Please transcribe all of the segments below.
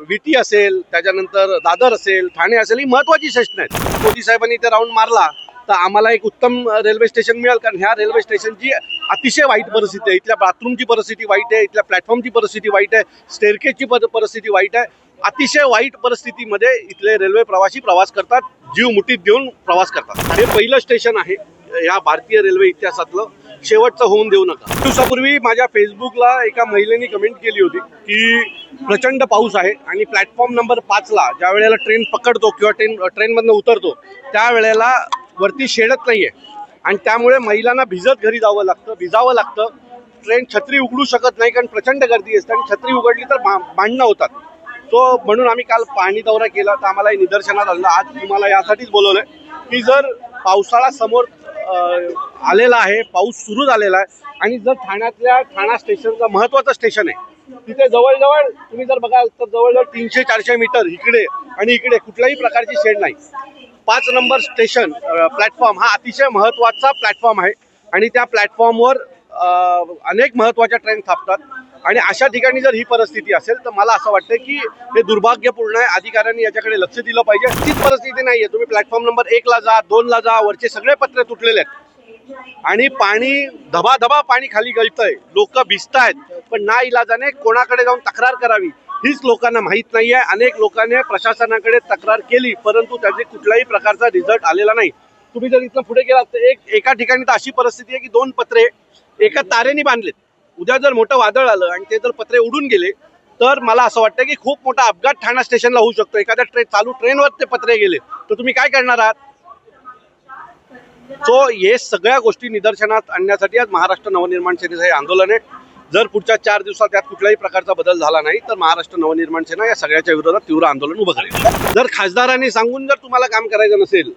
विटी असेल, त्याच्यानंतर दादर असेल, ठाणे असेल, ही महत्त्वाची स्टेशन आहेत. मोदी साहेबांनी इथे राऊंड मारला तर आम्हाला एक उत्तम रेल्वे स्टेशन मिळेल, कारण ह्या रेल्वे स्टेशनची अतिशय वाईट परिस्थिती आहे. इथल्या बाथरूमची परिस्थिती वाईट आहे, इथल्या प्लॅटफॉर्मची परिस्थिती वाईट आहे, स्टेअरकेजची परिस्थिती वाईट आहे. अतिशय वाईट परिस्थितीमध्ये इथले रेल्वे प्रवासी प्रवास करतात, जीव मुठीत घेऊन प्रवास करतात. हे पहिलं स्टेशन आहे या भारतीय रेल्वे इतिहासातलं, शेवटचं होऊन देऊ नका. दिवसापूर्वी माझ्या फेसबुकला एका महिलेने कमेंट केली होती की प्रचंड पाऊस आहे आणि प्लॅटफॉर्म नंबर 5ला ज्या वेळेला ट्रेन पकडतो किंवा ट्रेनमधनं उतरतो त्यावेळेला वरती शेडत नाही आहे आणि त्यामुळे महिलांना भिजत घरी भिजावं लागतं. ट्रेन छत्री उघडू शकत नाही कारण प्रचंड गर्दी असते आणि छत्री उघडली तर भांडणं होतात. तो म्हणून आम्ही काल पाहणी दौरा केला तर आम्हाला निदर्शनात आलं. आज तुम्हाला यासाठीच बोलवलंय की जर पावसाळा समोर आलेला आहे, पाऊस सुरू झालेला आहे आणि जर ठाणा स्टेशनचं महत्त्वाचं स्टेशन आहे, तिथे जवळजवळ तुम्ही जर बघाल तर जवळजवळ 300-400 मीटर इकडे आणि इकडे कुठल्याही प्रकारची शेड नाही. 5 नंबर स्टेशन प्लॅटफॉर्म हा अतिशय महत्त्वाचा प्लॅटफॉर्म आहे आणि त्या प्लॅटफॉर्मवर अनेक महत्त्वाच्या ट्रेन थांबतात आणि अशा ठिकाणी जर ही परिस्थिती असेल तर मला असं वाटतं की हे दुर्भाग्यपूर्ण आहे. अधिकाऱ्यांनी याच्याकडे लक्ष दिलं पाहिजे. तीच परिस्थिती नाही आहे. तुम्ही प्लॅटफॉर्म नंबर 1ला जा, 2ला जा, वरचे सगळे पत्रे तुटलेले आहेत आणि पाणी धबाधबा पाणी खाली गळतंय, लोक भिजतायत, पण ना इलाजाने कोणाकडे जाऊन तक्रार करावी हीच लोकांना माहीत नाही आहे. अनेक लोकांनी प्रशासनाकडे तक्रार केली परंतु त्याचे कुठल्याही प्रकारचा रिझल्ट आलेला नाही. तुम्ही जर इथं पुढे गेलात तर एका ठिकाणी तर अशी परिस्थिती आहे की 2 पत्रे एका तारेने बांधलेत. उद्या जर मोठं वादळ आलं आणि ते जर पत्रे उडून गेले तर मला असं वाटतं की खूप मोठा अपघात ठाणा स्टेशनला होऊ शकतो. एखाद्या चालू ट्रेनवर ते पत्रे गेले तर तुम्ही काय करणार आहात? सो हे सगळ्या गोष्टी निदर्शनात आणण्यासाठी आज महाराष्ट्र नवनिर्माण सेनेचं हे आंदोलन आहे. जर पुढच्या 4 दिवसात यात कुठल्याही प्रकारचा बदल झाला नाही तर महाराष्ट्र नवनिर्माण सेना या सगळ्याच्या विरोधात तीव्र आंदोलन उभं करेल. जर खासदारांनी सांगून जर तुम्हाला काम करायचं नसेल,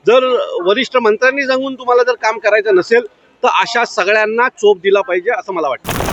जर वरिष्ठ मंत्र्यांनी सांगून तुम्हाला जर काम करायचं नसेल तर अशा सगळ्यांना चोप दिला पाहिजे असं मला वाटतं.